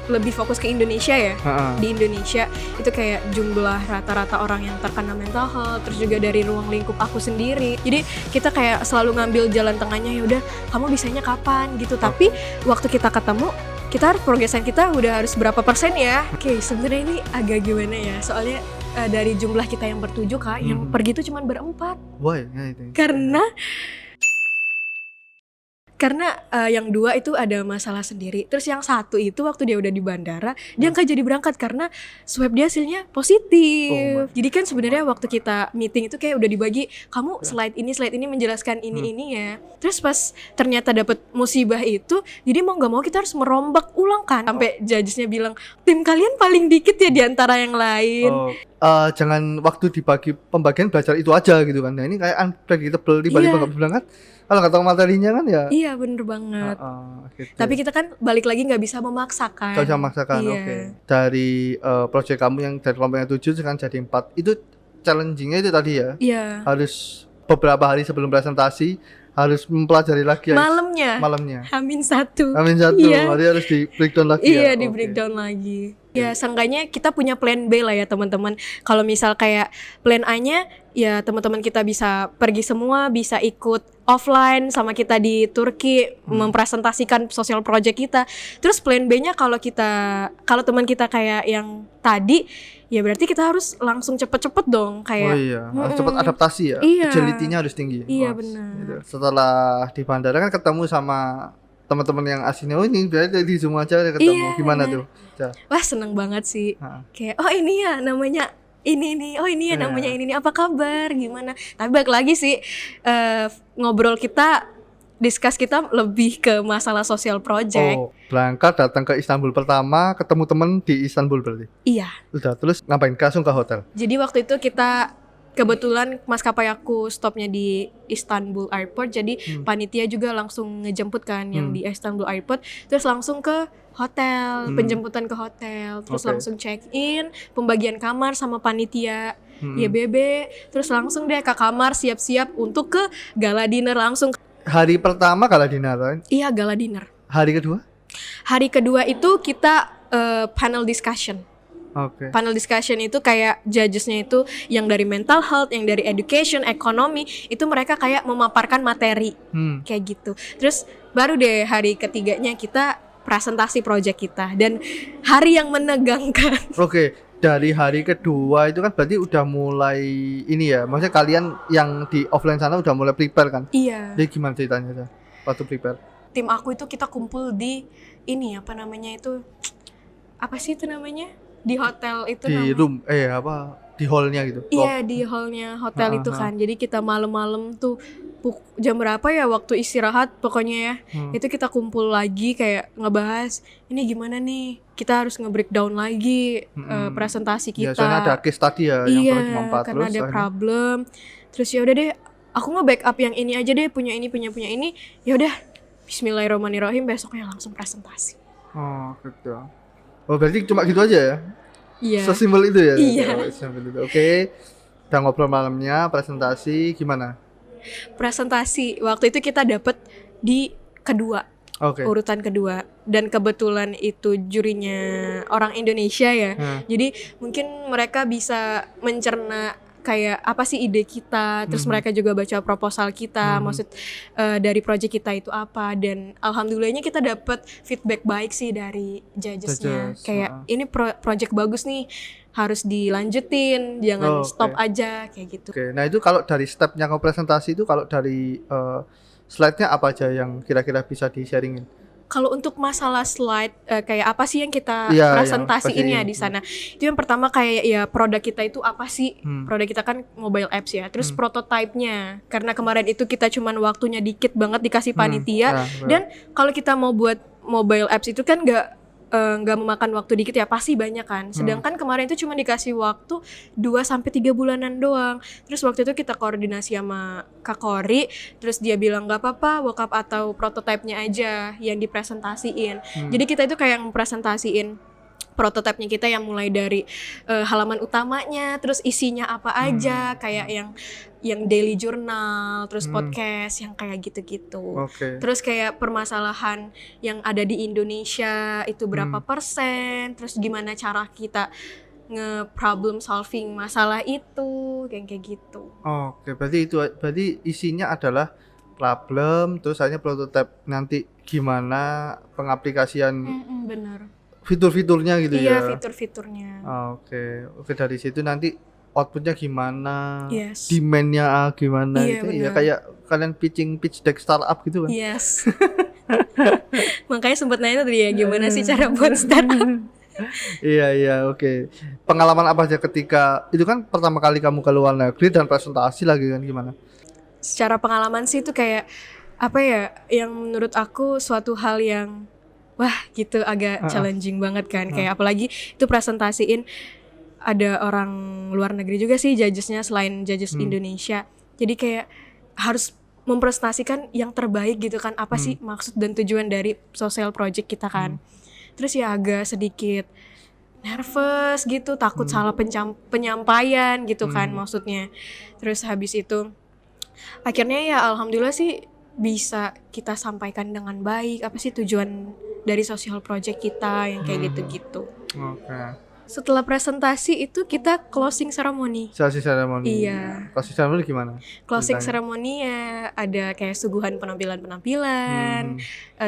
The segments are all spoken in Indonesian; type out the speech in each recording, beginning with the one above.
lebih fokus ke Indonesia ya. Ha-ha. Di Indonesia itu kayak jumlah rata-rata orang yang terkena mental health, terus juga dari ruang lingkup aku sendiri. Jadi kita kayak selalu ngambil jalan tengahnya, ya udah kamu bisanya kapan gitu. Tapi waktu kita ketemu, kita harus progresan kita udah harus berapa persen ya. Oke, sebenarnya ini agak gimana ya? Soalnya dari jumlah kita yang bertujuh Kak, yang pergi itu cuma berempat. Why? Ya, itu. Karena yang dua itu ada masalah sendiri. Terus yang satu itu waktu dia udah di bandara, dia nggak jadi berangkat karena swab dia hasilnya positif. Jadi kan sebenarnya waktu kita meeting itu kayak udah dibagi, kamu slide ini menjelaskan ini ya. Terus pas ternyata dapet musibah itu, jadi mau nggak mau kita harus merombak ulang kan. Sampai judgesnya bilang, tim kalian paling dikit ya di antara yang lain. Jangan waktu dibagi pembagian belajar itu aja gitu kan. Nah ini kayak unpredictable tiba-tiba nggak berangkat. Kalau nggak tahu materinya kan ya. Iya bener banget. Gitu. Tapi kita kan balik lagi nggak bisa memaksakan. Nggak bisa memaksakan, oke. Dari proyek kamu yang dari kelompok yang 7 sekarang jadi 4, itu challenging-nya itu tadi ya. Iya. Harus beberapa hari sebelum presentasi harus mempelajari lagi malamnya. Hamin satu. Iya. Hari harus di breakdown lagi ya. Iya, di breakdown lagi. Ya, seenggaknya kita punya plan B lah ya teman-teman. Kalau misal kayak plan A-nya, ya teman-teman kita bisa pergi semua, bisa ikut offline sama kita di Turki mempresentasikan social project kita. Terus plan B-nya kalau teman kita kayak yang tadi, ya berarti kita harus langsung cepet-cepet dong kayak. Harus cepat adaptasi ya. Iya. Agility-nya harus tinggi. Iya, benar. Gitu. Setelah di bandara kan ketemu sama teman-teman yang aslinya, ini berarti di Zoom aja ketemu. Iya, gimana tuh? Wah, seneng banget sih. Kayak ini ya namanya ini namanya ini apa kabar, gimana. Tapi balik lagi sih ngobrol kita, discuss kita lebih ke masalah social project. Berangkat datang ke Istanbul pertama, ketemu temen di Istanbul berarti? Iya. Udah, terus ngapain? Langsung ke hotel? Jadi waktu itu kita kebetulan maskapai aku stopnya di Istanbul Airport, jadi panitia juga langsung ngejemput kan yang di Istanbul Airport, terus langsung ke hotel, penjemputan ke hotel, terus langsung check in, pembagian kamar sama panitia, YBB, terus langsung deh ke kamar siap-siap untuk ke gala dinner langsung. Hari pertama gala dinner kan? Iya, gala dinner. Hari kedua? Hari kedua itu kita panel discussion. Panel discussion itu kayak judgesnya itu yang dari mental health, yang dari education, ekonomi, itu mereka kayak memaparkan materi kayak gitu. Terus baru deh hari ketiganya kita presentasi project kita, dan hari yang menegangkan. Dari hari kedua itu kan berarti udah mulai ini ya, maksudnya kalian yang di offline sana udah mulai prepare kan? Iya. Jadi gimana ceritanya waktu prepare? Tim aku itu kita kumpul di ini apa namanya itu di hotel itu di room di hallnya gitu. Iya, di hallnya hotel itu kan. Jadi kita malam-malam tuh jam berapa ya waktu istirahat pokoknya ya. Itu kita kumpul lagi kayak ngebahas ini gimana nih. Kita harus nge-breakdown lagi presentasi kita. Ya, soalnya ada case tadi ya yang cuma 4 karena ada problem. Terus ya udah deh, aku nge-backup yang ini aja deh, punya ini. Ya udah, bismillahirrahmanirrahim, besoknya langsung presentasi. Gitu. Berarti cuma gitu aja ya? Iya. Sesimpel itu ya? Iya. Oke. Udah ngobrol malamnya, presentasi gimana? Presentasi, waktu itu kita dapet di kedua. Urutan kedua. Dan kebetulan itu jurinya orang Indonesia ya. Jadi mungkin mereka bisa mencerna kayak apa sih ide kita, terus mereka juga baca proposal kita, maksud dari project kita itu apa, dan alhamdulillahnya kita dapat feedback baik sih dari judgesnya, kayak ini project bagus nih, harus dilanjutin, jangan stop aja kayak gitu. Nah itu kalau dari stepnya ke presentasi itu, kalau dari slide-nya apa aja yang kira-kira bisa di-sharingin? Kalau untuk masalah slide kayak apa sih yang kita presentasiin ya di sana. Itu yang pertama kayak ya produk kita itu apa sih? Produk kita kan mobile apps ya. Terus prototype-nya. Karena kemarin itu kita cuman waktunya dikit banget dikasih panitia. Dan kalau kita mau buat mobile apps itu kan nggak memakan waktu dikit ya, pasti banyak kan. Sedangkan kemarin itu cuma dikasih waktu 2-3 bulanan doang. Terus waktu itu kita koordinasi sama Kak Kori, terus dia bilang nggak apa-apa mockup atau prototype-nya aja yang dipresentasiin. Jadi kita itu kayak mempresentasiin prototipenya kita yang mulai dari halaman utamanya, terus isinya apa aja, kayak yang daily journal, terus podcast yang kayak gitu-gitu. Terus kayak permasalahan yang ada di Indonesia itu berapa persen, terus gimana cara kita nge-problem solving masalah itu, kayak gitu. Berarti isinya adalah problem, terus hanya prototipe nanti gimana pengaplikasian benar. Fitur-fiturnya gitu ya. Iya, fitur-fiturnya. Oke, dari situ nanti outputnya gimana, yes. demand-nya gimana iya, gitu bener. ya, kayak kalian pitch deck startup gitu kan. Yes. Makanya sempat nanya tadi ya, gimana sih cara buat startup. Iya, oke. Pengalaman apa aja ketika itu kan pertama kali kamu ke luar negeri dan presentasi lagi kan, gimana? Secara pengalaman sih itu kayak apa ya, yang menurut aku suatu hal yang wah gitu agak challenging banget kan. Kayak apalagi itu presentasiin ada orang luar negeri juga sih judgesnya selain judges Indonesia. Jadi kayak harus mempresentasikan yang terbaik gitu kan, apa sih maksud dan tujuan dari social project kita kan. Terus ya agak sedikit nervous gitu, takut salah penyampaian gitu kan maksudnya. Terus habis itu akhirnya ya alhamdulillah sih bisa kita sampaikan dengan baik apa sih tujuan dari social project kita yang kayak gitu-gitu. Setelah presentasi itu kita closing ceremony. Iya. Closing ceremony gimana? Closing ceremony ya ada kayak suguhan penampilan,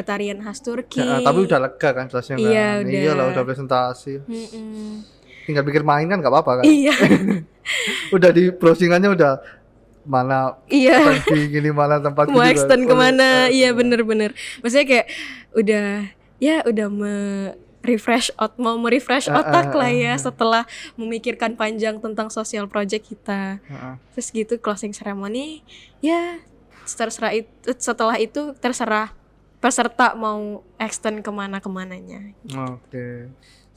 tarian khas Turki. Ya, tapi udah lega kan closing iya, kan? Udah. Iyalah udah presentasi. Tinggal pikir main kan gak apa-apa kan? Iya. Udah di closingannya udah mana gini mana tempat mau extend kemana. Iya bener-bener. Maksudnya kayak udah mau merefresh otak lah ya setelah memikirkan panjang tentang social project kita. Terus gitu closing ceremony ya setelah itu terserah peserta mau extend kemana-kemananya gitu.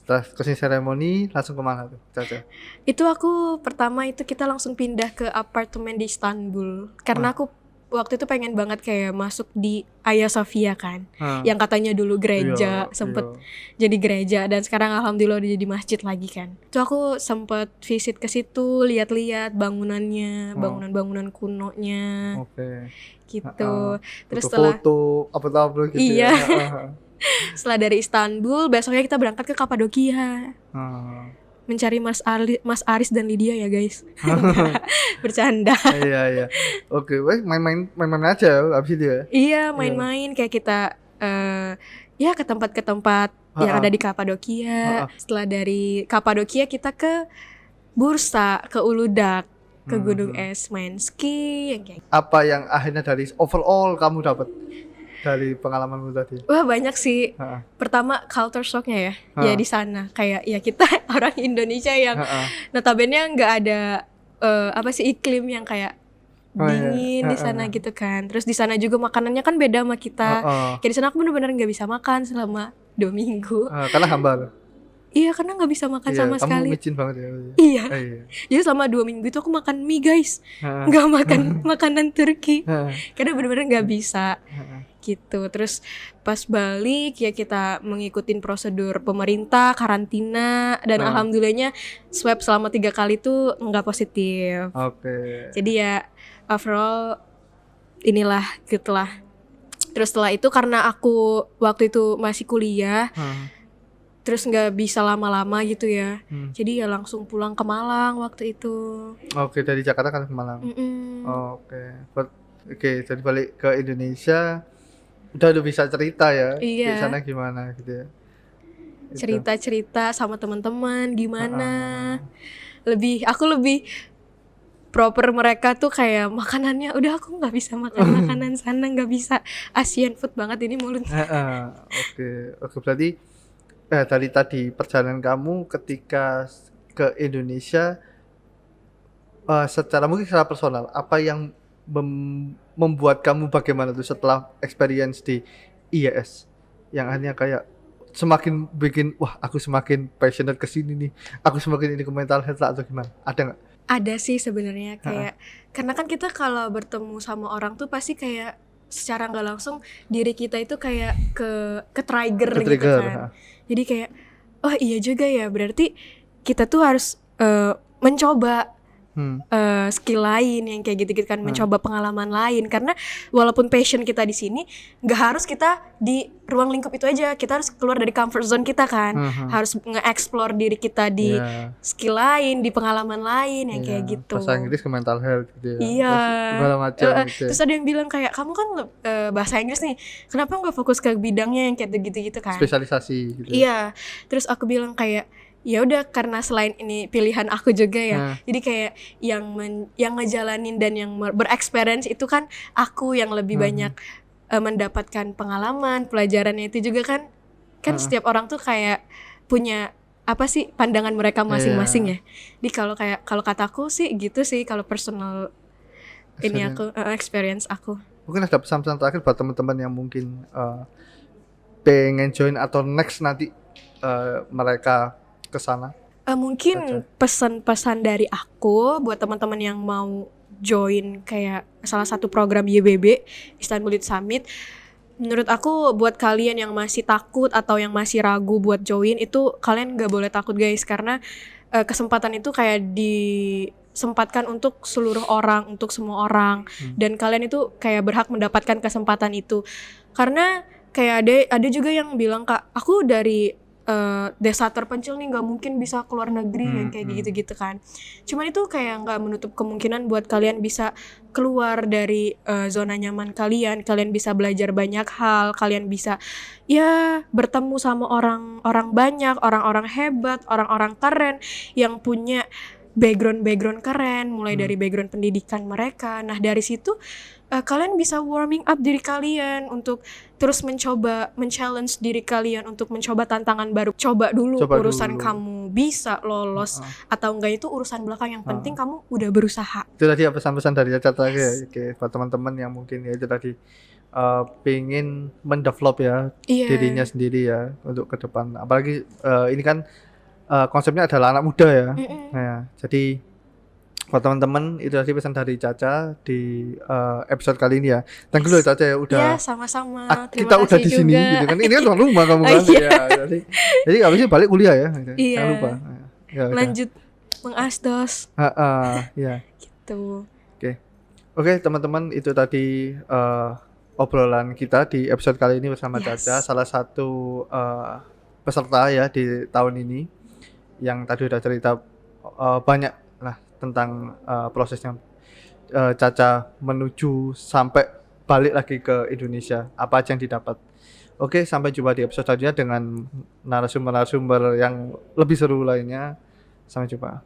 Setelah closing ceremony langsung kemana tuh Caca? Itu aku pertama itu kita langsung pindah ke apartemen di Istanbul karena aku waktu itu pengen banget kayak masuk di Hagia Sophia kan, yang katanya dulu gereja, sempet jadi gereja dan sekarang alhamdulillah udah jadi masjid lagi kan. Itu aku sempet visit ke situ, lihat-lihat bangunannya, bangunan-bangunan kunonya, gitu. Terus foto apa gitu. Iya. Setelah dari Istanbul, besoknya kita berangkat ke Kapadokia. Mencari Mas Aris dan Lydia ya guys. Bercanda. Iya. Oke, main-main aja abis itu ya. Iya, main-main kayak kita ya ke tempat yang ada di Kapadokia. Setelah dari Kapadokia kita ke Bursa, ke Uludag, ke Gunung Es, main ski yang kayak. Apa yang akhirnya dari overall kamu dapat dari pengalamanmu tadi? Wah banyak sih. Pertama culture shocknya ya di sana kayak ya kita orang Indonesia yang notabene nggak ada iklim yang kayak dingin di sana gitu kan. Terus di sana juga makanannya kan beda sama kita. Kayak di sana aku benar-benar nggak bisa makan selama 2 minggu. Karena hambar. Iya karena nggak bisa makan sama sekali. Kamu micin banget ya. Iya. Jadi selama 2 minggu itu aku makan mie guys, nggak makan makanan Turki. Karena benar-benar nggak bisa. Gitu. Terus pas balik ya kita mengikutin prosedur pemerintah, karantina dan alhamdulillahnya swab selama 3 kali tuh nggak positif. Jadi ya overall inilah gitulah. Terus setelah itu karena aku waktu itu masih kuliah, terus nggak bisa lama-lama gitu ya. Jadi ya langsung pulang ke Malang waktu itu. Dari Jakarta kan ke Malang. Jadi balik ke Indonesia udah bisa cerita ya di sana gimana gitu ya. Cerita sama teman-teman gimana. Aku lebih proper, mereka tuh kayak makanannya udah aku nggak bisa makan makanan sana, nggak bisa Asian food banget ini mulut. Oke berarti dari tadi perjalanan kamu ketika ke Indonesia secara personal apa yang membuat kamu bagaimana tuh setelah experience di IES yang akhirnya kayak semakin bikin aku semakin passionate ke sini nih, aku semakin ini ke mental health atau gimana? Ada nggak? Ada sih sebenarnya kayak karena kan kita kalau bertemu sama orang tuh pasti kayak secara nggak langsung diri kita itu kayak ke trigger gitu kan. Jadi kayak oh iya juga ya, berarti kita tuh harus mencoba skill lain yang kayak gitu-gitu kan, mencoba pengalaman lain, karena walaupun passion kita di sini nggak harus kita di ruang lingkup itu aja, kita harus keluar dari comfort zone kita kan, harus nge-explore diri kita di skill lain, di pengalaman lain yang kayak gitu. Bahasa Inggris ke mental health gitu ya. Iya. Segala macam gitu. Terus ada yang bilang kayak kamu kan bahasa Inggris nih, kenapa nggak fokus ke bidangnya yang kayak gitu-gitu kan? Spesialisasi gitu. Iya. Terus aku bilang kayak ya udah, karena selain ini pilihan aku juga ya, jadi kayak yang ngejalanin dan yang berexperience itu kan aku yang lebih banyak mendapatkan pengalaman, pelajarannya itu juga kan setiap orang tuh kayak punya apa sih pandangan mereka masing-masing ya. Jadi kalau kataku sih gitu sih, kalau personal ini aku experience aku. Mungkin ada pesan-pesan terakhir buat teman-teman yang mungkin pengen join atau next nanti mereka ke sana. Mungkin pesan-pesan dari aku buat teman-teman yang mau join kayak salah satu program YBB, Istanbul Youth Summit. Menurut aku buat kalian yang masih takut atau yang masih ragu buat join, itu kalian gak boleh takut guys, karena kesempatan itu kayak disempatkan untuk seluruh orang, untuk semua orang, dan kalian itu kayak berhak mendapatkan kesempatan itu. Karena kayak ada juga yang bilang, Kak, aku dari desa terpencil nih, nggak mungkin bisa keluar negeri yang kayak gitu-gitu kan. Cuman itu kayak nggak menutup kemungkinan buat kalian bisa keluar dari zona nyaman kalian bisa belajar banyak hal, kalian bisa ya bertemu sama orang-orang banyak, orang-orang hebat, orang-orang keren yang punya background keren, mulai dari background pendidikan mereka. Nah dari situ kalian bisa warming up diri kalian untuk terus men-challenge diri kalian untuk mencoba tantangan baru. Coba dulu urusan kamu bisa lolos atau enggak itu urusan belakang, yang penting kamu udah berusaha. Itu tadi pesan-pesan dari Caca tadi ya. Oke, buat teman-teman yang mungkin ya itu tadi pengen mendevelop ya dirinya sendiri ya untuk ke depan. Apalagi ini kan konsepnya adalah anak muda ya. Nah, jadi buat teman-teman itu tadi pesan dari Caca di episode kali ini ya. Thank you Caca ya udah. Ya, sama-sama. Kita udah di sini gitu kan. Ini kan tuan rumah kamu kan. Ya, jadi habisnya balik kuliah ya. Iya. Jangan lupa. Ya, lanjut mengasdos. Ya. Gitu. Oke, teman-teman, itu tadi obrolan kita di episode kali ini bersama Caca, salah satu peserta ya di tahun ini yang tadi udah cerita banyak lah tentang prosesnya Caca menuju sampai balik lagi ke Indonesia, apa aja yang didapat. Oke, sampai jumpa di episode selanjutnya dengan narasumber-narasumber yang lebih seru lainnya. Sampai jumpa.